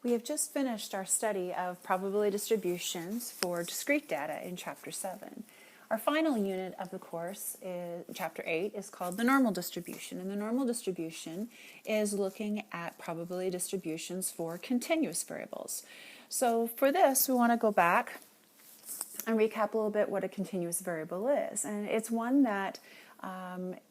We have just finished our study of probability distributions for discrete data in Chapter 7. Our final unit of the course, Chapter 8, is called the normal distribution. And the normal distribution is looking at probability distributions for continuous variables. So for this, we want to go back and recap a little bit what a continuous variable is. And it's one that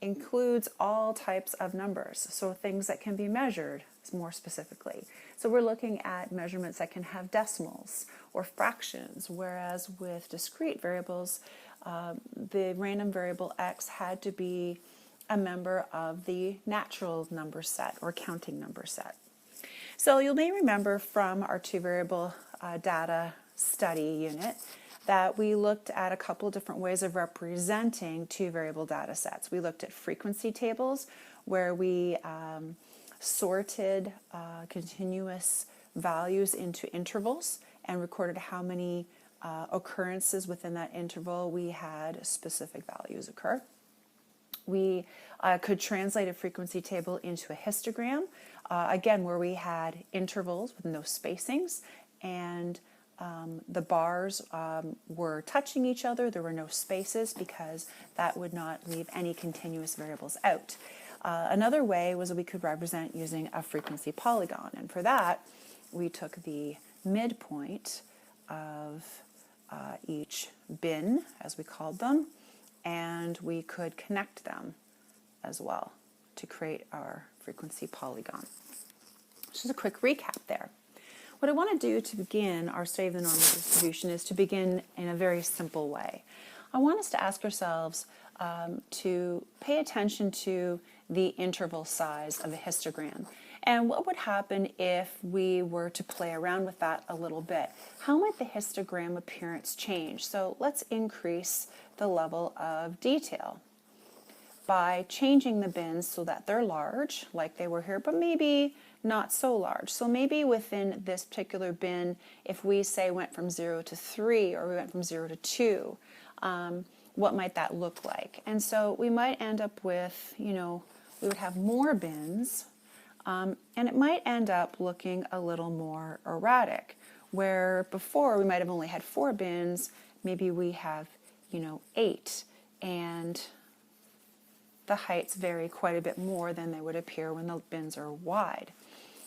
includes all types of numbers, so things that can be measured more specifically. So we're looking at measurements that can have decimals or fractions, whereas with discrete variables, the random variable x had to be a member of the natural number set or counting number set. So you may remember from our two variable data study unit that we looked at a couple of different ways of representing two variable data sets. We looked at frequency tables where we sorted continuous values into intervals and recorded how many occurrences within that interval we had specific values occur. We could translate a frequency table into a histogram, again where we had intervals with no spacings, and the bars were touching each other. There were no spaces because that would not leave any continuous variables out. Another way was that we could represent using a frequency polygon, and for that we took the midpoint of each bin, as we called them, and we could connect them as well to create our frequency polygon. Just a quick recap there. What I want to do to begin our study of the normal distribution is to begin in a very simple way. I want us to ask ourselves to pay attention to the interval size of a histogram. And what would happen if we were to play around with that a little bit? How might the histogram appearance change? So let's increase the level of detail by changing the bins so that they're large, like they were here, but maybe not so large. So maybe within this particular bin, if we say went from 0 to 3 or we went from 0 to 2, what might that look like? And so we might end up with, we would have more bins, and it might end up looking a little more erratic, where before we might have only had 4 bins, maybe we have, 8, and the heights vary quite a bit more than they would appear when the bins are wide.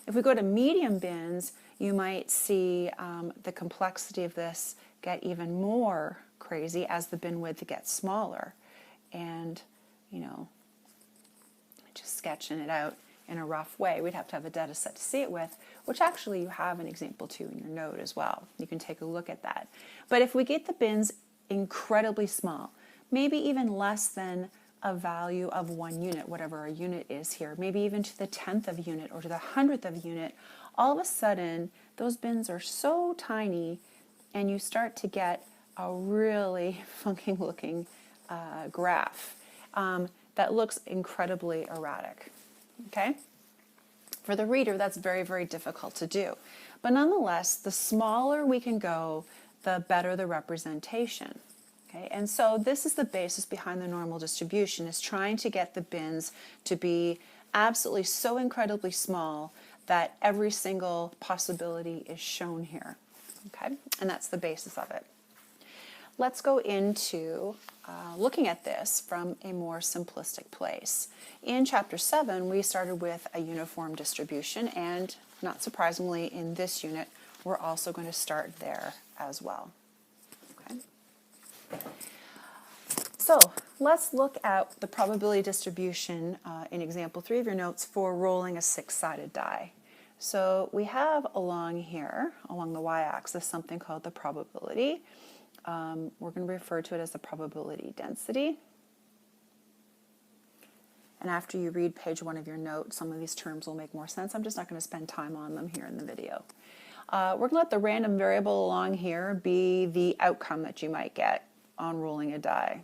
If we go to medium bins, you might see the complexity of this get even more crazy as the bin width gets smaller. And, just sketching it out in a rough way, we'd have to have a data set to see it with, which actually you have an example to in your note as well. You can take a look at that. But if we get the bins incredibly small, maybe even less than a value of 1 unit, whatever a unit is here, maybe even to the 10th of a unit or to the 100th of a unit, all of a sudden those bins are so tiny and you start to get a really funky looking graph that looks incredibly erratic. Okay? For the reader, that's very, very difficult to do. But nonetheless, the smaller we can go, the better the representation. Okay? And so this is the basis behind the normal distribution, is trying to get the bins to be absolutely so incredibly small that every single possibility is shown here. Okay? And that's the basis of it. Let's go into looking at this from a more simplistic place. In Chapter 7, we started with a uniform distribution, and not surprisingly, in this unit, we're also going to start there as well. Okay? So let's look at the probability distribution in example 3 of your notes for rolling a 6-sided die. So we have along here, along the y-axis, something called the probability. We're going to refer to it as the probability density. And after you read page 1 of your note, some of these terms will make more sense. I'm just not going to spend time on them here in the video. We're going to let the random variable along here be the outcome that you might get on rolling a die.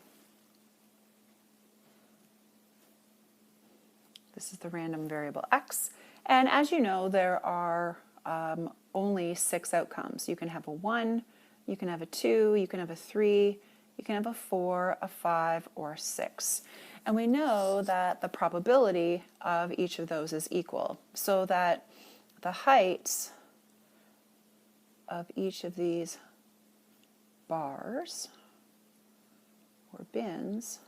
This is the random variable x. And as you know, there are only 6 outcomes. You can have a 1, you can have a 2, you can have a 3, you can have a 4, a 5, or a 6. And we know that the probability of each of those is equal, so that the heights of each of these bars or bins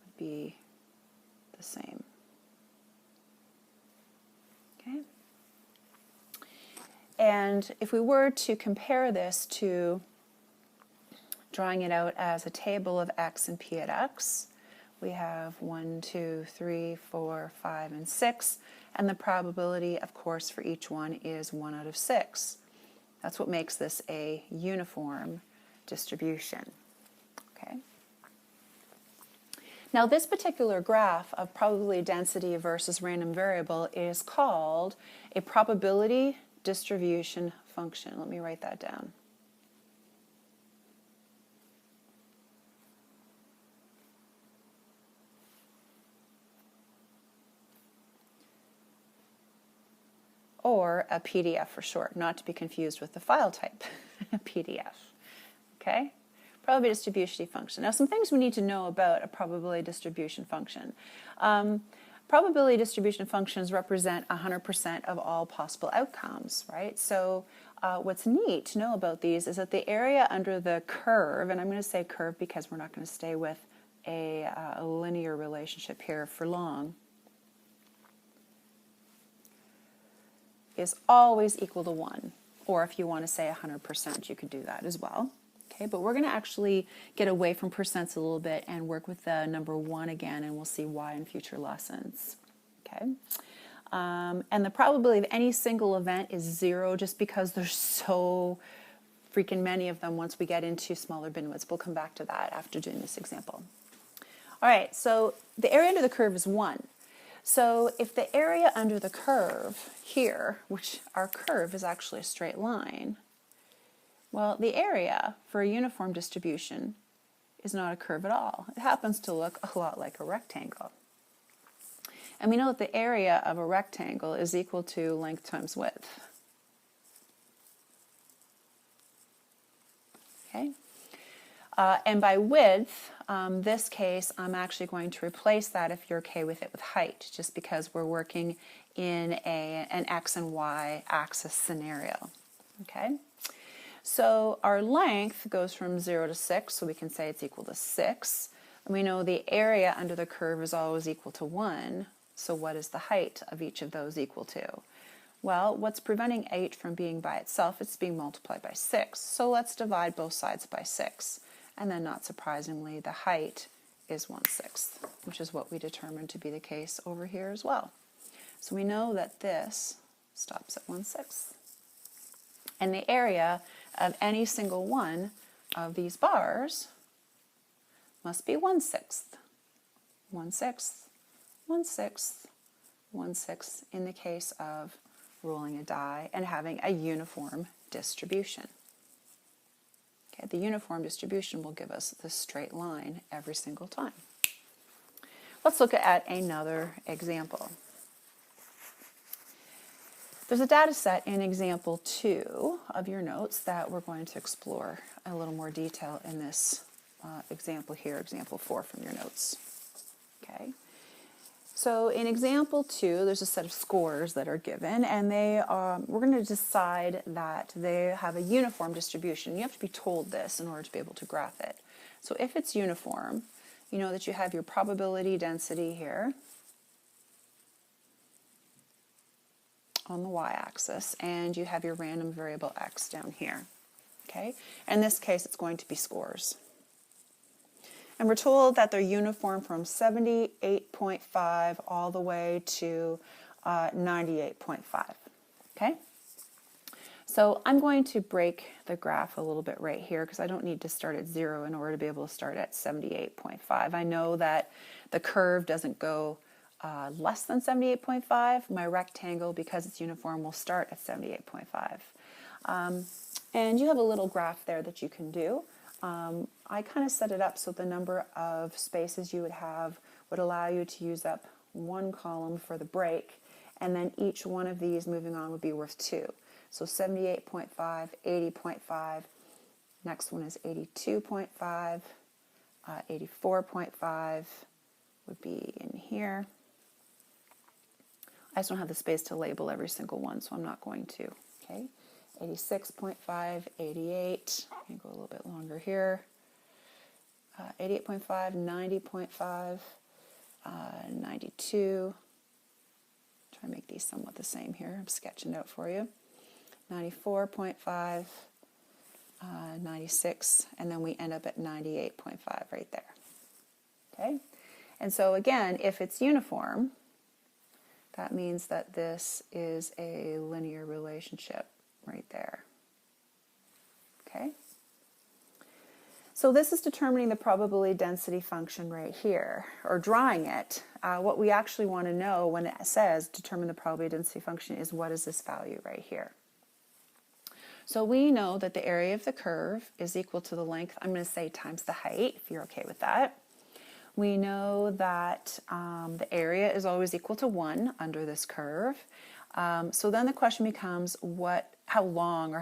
would be the same. Okay? And if we were to compare this to drawing it out as a table of x and p at x, we have 1, 2, 3, 4, 5, and 6, and the probability, of course, for each one is 1 out of 6. That's what makes this a uniform distribution. Okay. Now, this particular graph of probability density versus random variable is called a probability distribution function. Let me write that down. Or a PDF for short, not to be confused with the file type, PDF. Okay? Probability distribution function. Now, some things we need to know about a probability distribution function. Probability distribution functions represent 100% of all possible outcomes, right? So what's neat to know about these is that the area under the curve, and I'm going to say curve because we're not going to stay with a linear relationship here for long, is always equal to 1. Or if you want to say 100%, you could do that as well. Okay, but we're going to actually get away from percents a little bit and work with the number 1 again, and we'll see why in future lessons. Okay, and the probability of any single event is 0 just because there's so freaking many of them once we get into smaller bin widths. We'll come back to that after doing this example. All right, so the area under the curve is 1. So if the area under the curve here, which our curve is actually a straight line, well, the area for a uniform distribution is not a curve at all. It happens to look a lot like a rectangle. And we know that the area of a rectangle is equal to length times width. Okay? And by width, this case, I'm actually going to replace that, if you're okay with it, with height, just because we're working in an x and y axis scenario. Okay? So our length goes from 0 to 6, so we can say it's equal to 6. And we know the area under the curve is always equal to 1, so what is the height of each of those equal to? Well, what's preventing 8 from being by itself? It's being multiplied by 6. So let's divide both sides by 6. And then, not surprisingly, the height is 1/6, which is what we determined to be the case over here as well. So we know that this stops at 1/6. And the area of any single one of these bars must be 1/6. 1/6, 1/6, 1/6 in the case of rolling a die and having a uniform distribution. Okay, the uniform distribution will give us this straight line every single time. Let's look at another example. There's a data set in example 2 of your notes that we're going to explore a little more detail in this example here, example 4 from your notes. Okay. So in example 2, there's a set of scores that are given, and we're going to decide that they have a uniform distribution. You have to be told this in order to be able to graph it. So if it's uniform, you know that you have your probability density here on the y-axis, and you have your random variable x down here. Okay? In this case, it's going to be scores. And we're told that they're uniform from 78.5 all the way to 98.5. Okay? So I'm going to break the graph a little bit right here because I don't need to start at 0 in order to be able to start at 78.5. I know that the curve doesn't go less than 78.5. My rectangle, because it's uniform, will start at 78.5. And you have a little graph there that you can do. I kind of set it up so the number of spaces you would have would allow you to use up one column for the break, and then each one of these moving on would be worth 2. So 78.5, 80.5, next one is 82.5, 84.5 would be in here. I just don't have the space to label every single one, so I'm not going to. Okay, 86.5, 88, I'm going to go a little bit longer here, 88.5, 90.5, 92, try to make these somewhat the same here, I'm sketching out for you, 94.5, 96, and then we end up at 98.5 right there. Okay, and so again, if it's uniform, that means that this is a linear relationship right there. Okay, so this is determining the probability density function right here, or drawing it. What we actually want to know when it says determine the probability density function is what is this value right here. So we know that the area of the curve is equal to the length, I'm going to say times the height, if you're okay with that. We know that the area is always equal to 1 under this curve. So then the question becomes how long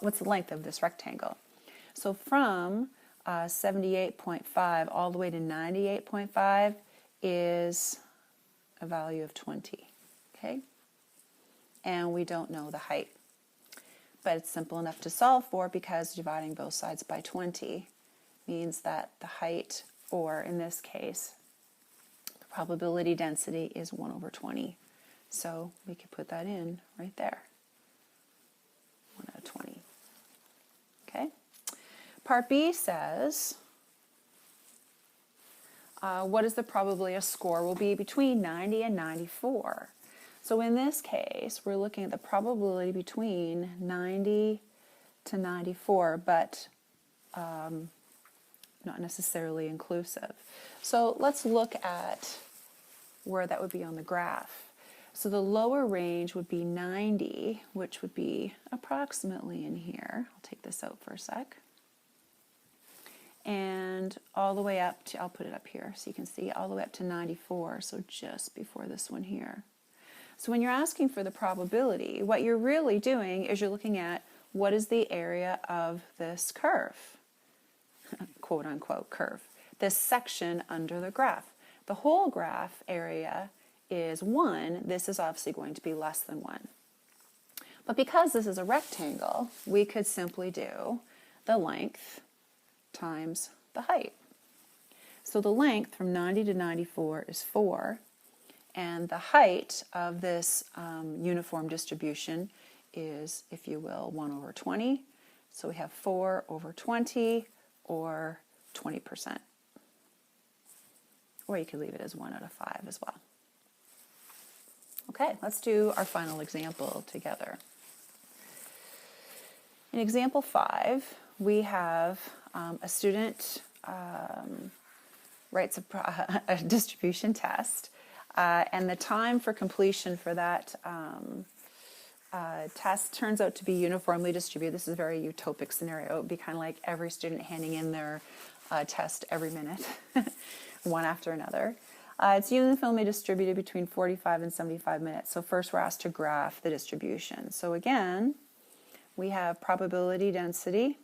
what's the length of this rectangle? So from 78.5 all the way to 98.5 is a value of 20. Okay? And we don't know the height. But it's simple enough to solve for because dividing both sides by 20 means that the height, or in this case, the probability density is 1 over 20. So we could put that in right there. 1 out of 20. Okay? Part B says, what is the probability a score will be between 90 and 94? So in this case, we're looking at the probability between 90 to 94, but not necessarily inclusive. So let's look at where that would be on the graph. So the lower range would be 90, which would be approximately in here. I'll take this out for a sec. And all the way up to, I'll put it up here so you can see, all the way up to 94, so just before this one here. So when you're asking for the probability, what you're really doing is you're looking at what is the area of this curve, quote unquote curve, this section under the graph. The whole graph area is 1, this is obviously going to be less than 1. But because this is a rectangle, we could simply do the length times the height. So the length from 90 to 94 is 4. And the height of this uniform distribution is, if you will, 1 over 20. So we have 4 over 20, or 20%. Or you could leave it as 1 out of 5 as well. Okay, let's do our final example together. In example 5, we have a student writes a distribution test. And the time for completion for that test turns out to be uniformly distributed. This is a very utopic scenario. It would be kind of like every student handing in their test every minute, one after another. It's uniformly distributed between 45 and 75 minutes. So first we're asked to graph the distribution. So again, we have probability density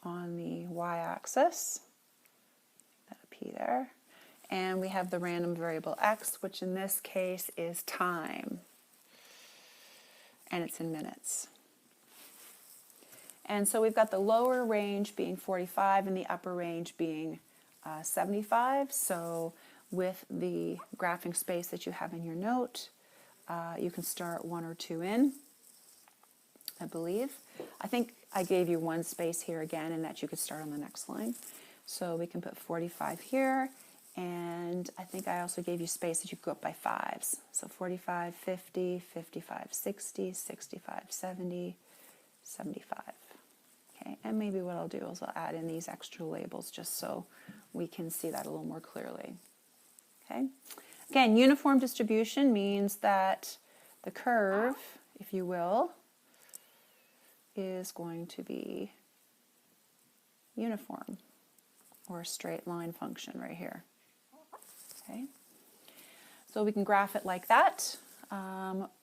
on the y-axis. P there, and we have the random variable x, which in this case is time, and it's in minutes. And so we've got the lower range being 45 and the upper range being 75. So with the graphing space that you have in your note, you can start 1 or 2 in, I believe. I think I gave you one space here again, and that you could start on the next line. So we can put 45 here, and I think I also gave you space that you could go up by 5s. So 45, 50, 55, 60, 65, 70, 75. Okay, and maybe what I'll do is I'll add in these extra labels just so we can see that a little more clearly. Okay, again, uniform distribution means that the curve, if you will, is going to be uniform, or a straight line function right here. Okay, so we can graph it like that.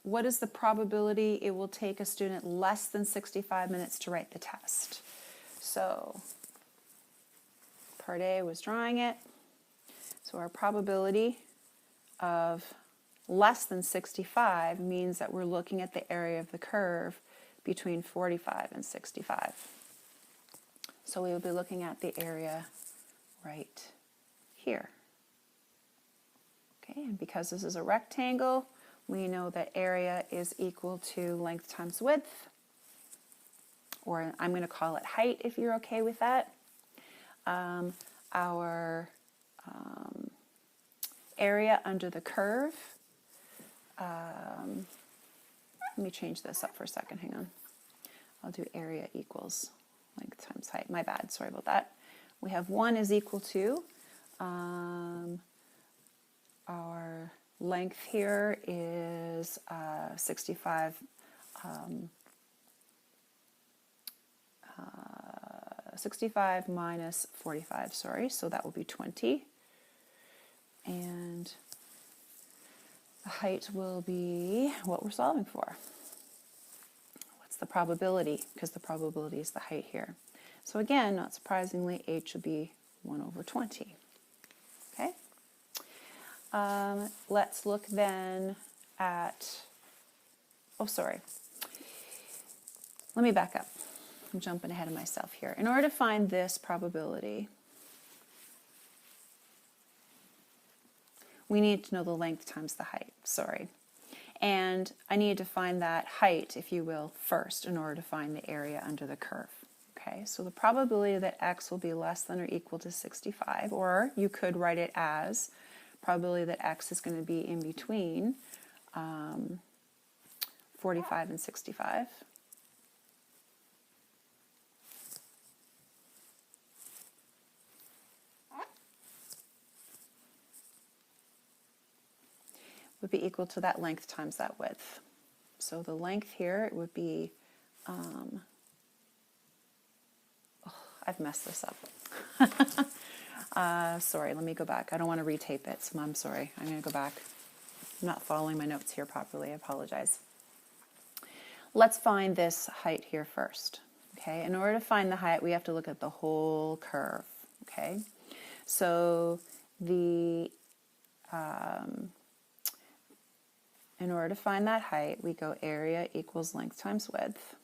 What is the probability it will take a student less than 65 minutes to write the test? So part A was drawing it. So our probability of less than 65 means that we're looking at the area of the curve between 45 and 65. So we will be looking at the area right here. Okay, and because this is a rectangle, we know that area is equal to length times width, or I'm going to call it height if you're okay with that. Our area under the curve, let me change this up for a second, hang on. I'll do area equals length times height. My bad, sorry about that. We have 1 is equal to, our length here is 65, 65 minus 45, sorry, so that will be 20. And the height will be what we're solving for. What's the probability? Because the probability is the height here. So again, not surprisingly, h would be 1 over 20. Okay? Let's look then at, oh sorry, let me back up. I'm jumping ahead of myself here. In order to find this probability, we need to know the length times the height, sorry. And I need to find that height, if you will, first in order to find the area under the curve. Okay, so the probability that x will be less than or equal to 65, or you could write it as probability that x is going to be in between 45 and 65. Would be equal to that length times that width. So the length here would be, I've messed this up. Sorry, let me go back. I don't want to retape it, so I'm sorry. I'm going to go back. I'm not following my notes here properly. I apologize. Let's find this height here first. Okay, in order to find the height, we have to look at the whole curve. Okay, so the in order to find that height, we go area equals length times width.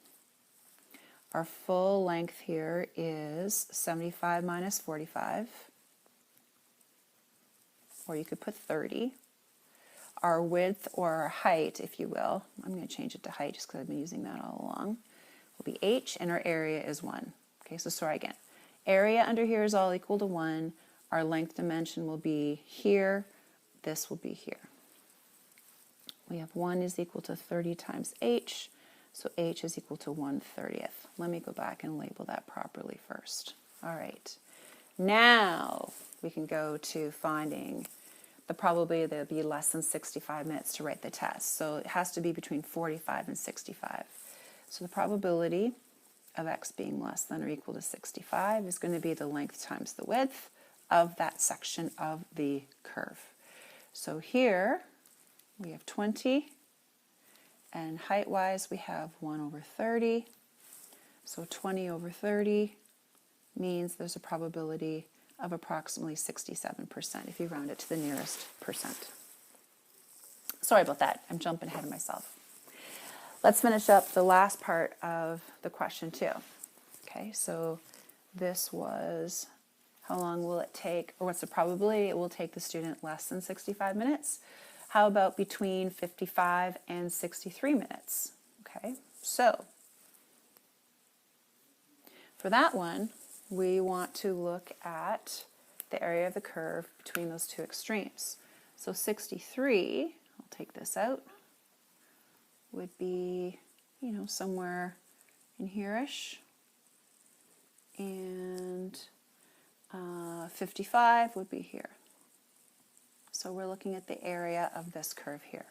Our full length here is 75 minus 45, or you could put 30. Our width, or our height, if you will, I'm going to change it to height just because I've been using that all along, will be h, and our area is 1. Okay, so sorry again. Area under here is all equal to 1. Our length dimension will be here. This will be here. We have 1 is equal to 30 times h, so h is equal to 1/30. Let me go back and label that properly first. All right. Now we can go to finding the probability that it will be less than 65 minutes to write the test. So it has to be between 45 and 65. So the probability of x being less than or equal to 65 is going to be the length times the width of that section of the curve. So here we have 20, and height-wise we have 1 over 30. So 20 over 30 means there's a probability of approximately 67% if you round it to the nearest percent. Sorry about that, I'm jumping ahead of myself. Let's finish up the last part of the question too. Okay, so this was how long will it take, or what's the probability it will take the student less than 65 minutes? How about between 55 and 63 minutes? Okay, so for that one, we want to look at the area of the curve between those two extremes. So 63, I'll take this out, would be, you know, somewhere in here-ish. And 55 would be here. So we're looking at the area of this curve here.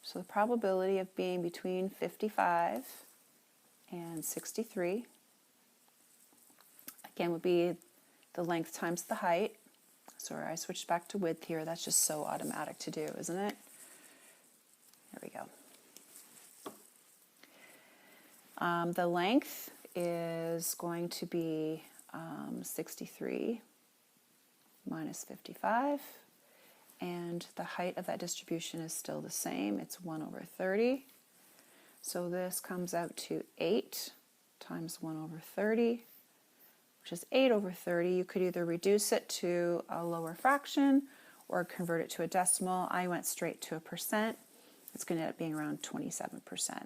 So the probability of being between 55 and 63, again, would be the length times the height. Sorry, I switched back to width here. That's just so automatic to do, isn't it? There we go. The length is going to be 63 minus 55. and the height of that distribution is still the same. It's 1 over 30. So this comes out to 8 times 1 over 30, which is 8 over 30. You could either reduce it to a lower fraction or convert it to a decimal. I went straight to a percent. It's going to end up being around 27%.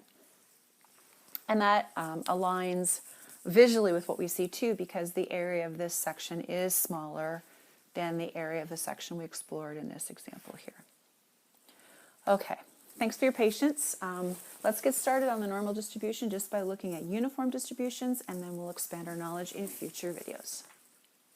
And that aligns visually with what we see too, because the area of this section is smaller than the area of the section we explored in this example here. Okay, thanks for your patience. Let's get started on the normal distribution just by looking at uniform distributions, and then we'll expand our knowledge in future videos.